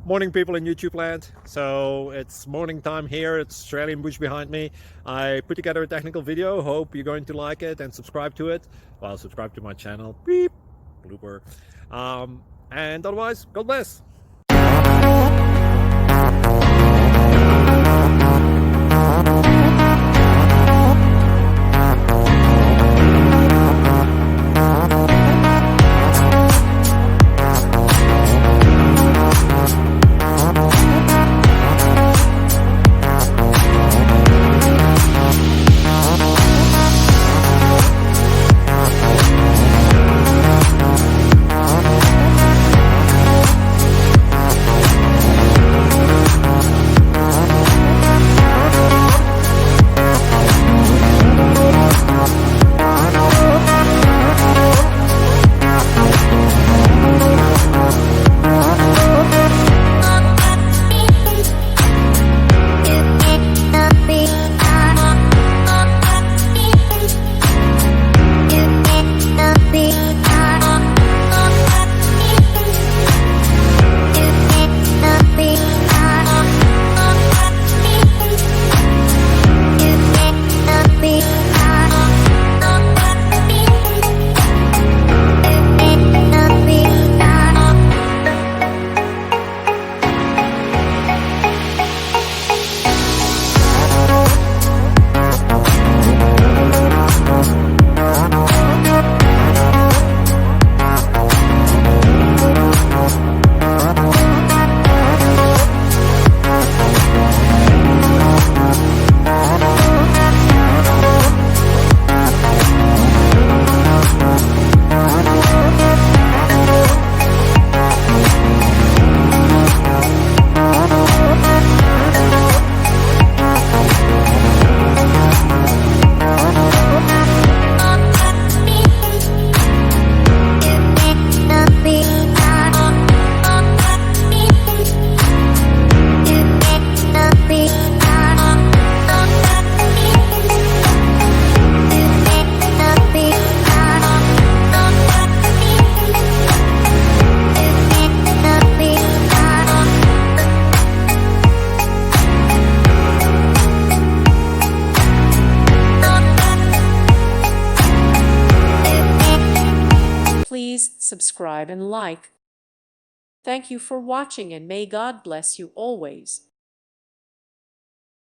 Morning, people in YouTube land. So it's morning time here. It's Australian bush behind me. I put together a technical video. Hope you're going to like it and subscribe to it. Well, subscribe to my channel. Beep. Blooper. And otherwise, God bless. Please subscribe and like. Thank you for watching, and may God bless you always.